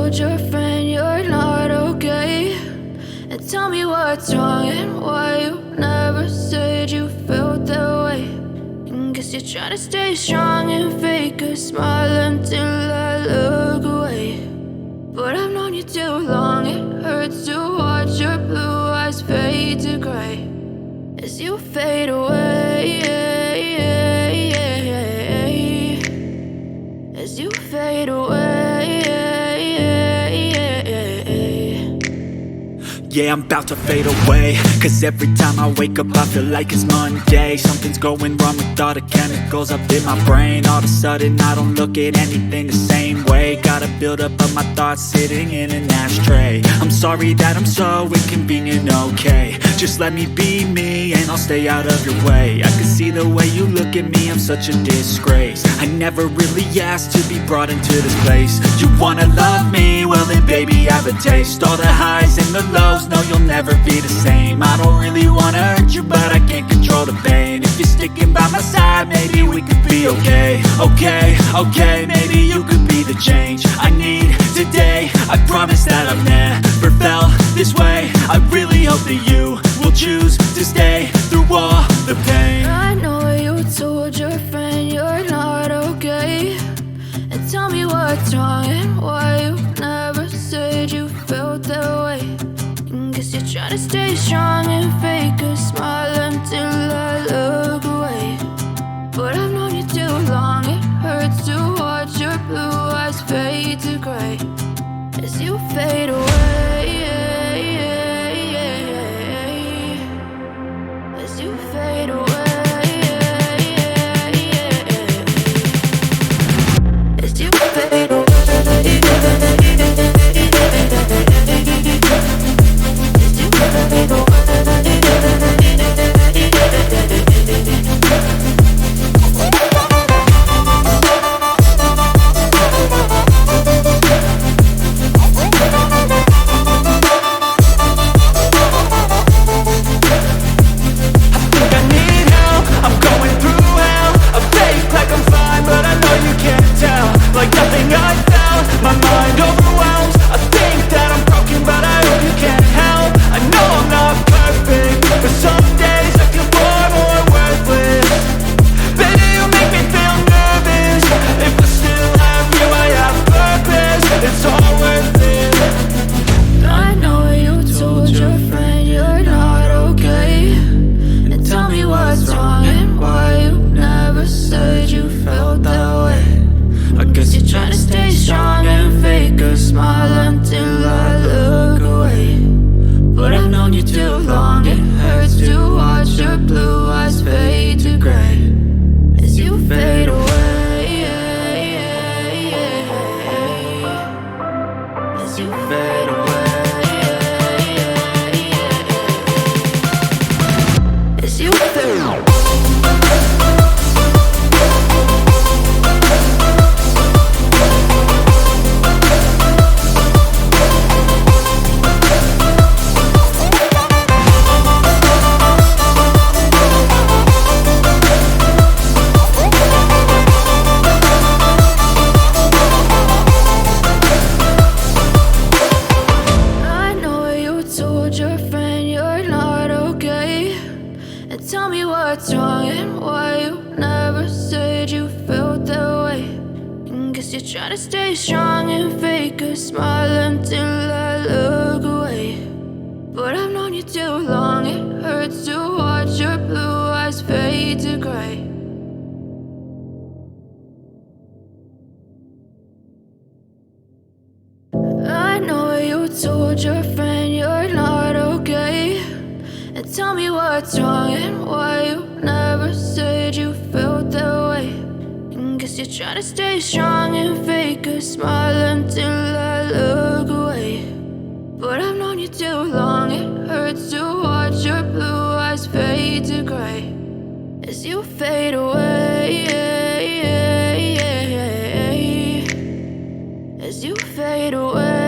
told your friend you're not okay, and tell me what's wrong and why you never said you felt that way. And guess you're trying to stay strong and fake a smile until I look away. But I've known you too long, it hurts to watch your blue eyes fade to gray as you fade away, as you fade away. Yeah, I'm about to fade away, cause every time I wake up I feel like it's Monday. Something's going wrong with all the chemicals up in my brain. All of a sudden I don't look at anything the same way. Got a buildup of my thoughts sitting in an ashtray. I'm sorry that I'm so inconvenient, okay. Just let me be me and I'll stay out of your way. I can see the way you look at me, I'm such a disgrace. I never really asked to be brought into this place. You wanna love me? Well then baby, have a taste. All the highs and the lows, no, you'll never be the same. I don't really wanna hurt you, but I can't control the pain. If you're sticking by my side, maybe we could be okay. Okay, maybe you could be the change I need today. I promise that I've never felt this way. I really hope that you will choose to stay through all the pain. I know you told your friend you're not okay, and tell me what's wrong and why you never said you felt that way. And guess you're trying to stay strong and fake a smile until I look away. But I've known you too long, it hurts to watch your blue eyes fade to gray as you fade away, as you fade away. As you fade away. Try to stay strong and fake a smile until I look away. But I've known you too long, it hurts to watch your blue eyes fade to gray. I know you told your friend you're not okay, and tell me what's wrong and why you never said you felt that way. Guess you're trying to stay strong and fake a smile until I look away. But I've known you too long, it hurts to watch your blue eyes fade to gray as you fade away, as you fade away.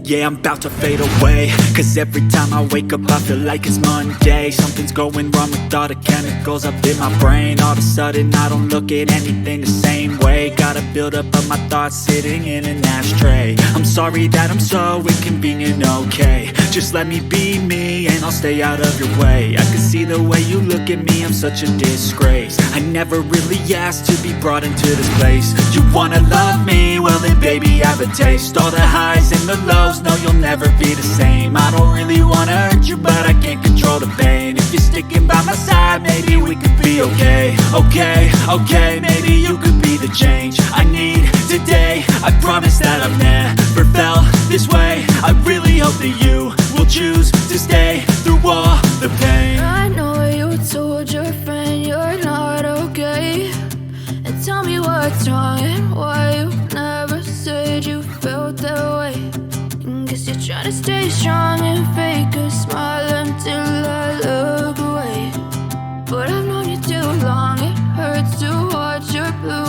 Yeah, I'm about to fade away, cause every time I wake up I feel like it's Monday. Something's going wrong with all the chemicals up in my brain. All of a sudden I don't look at anything the same way. Got a buildup of my thoughts sitting in an ashtray. I'm sorry that I'm so inconvenient, okay. Just let me be me and I'll stay out of your way. I can see the way you look at me, I'm such a disgrace. I never really asked to be brought into this place. You wanna love me? Well then baby I have a taste. All the highs and the lows, no you'll never be the same. I don't really wanna hurt you but I can't control the pain. If you're sticking by my side, maybe we could be okay. Okay, maybe you could be the change I need today. I promise that I've never felt this way. I really hope that you will choose to stay through all the pain. I know you told your friend you're not okay, and tell me what's wrong and why you never said you felt that way. Guess you're trying to stay strong and fake a smile until I look away. But I've known you too long, it hurts to watch your blue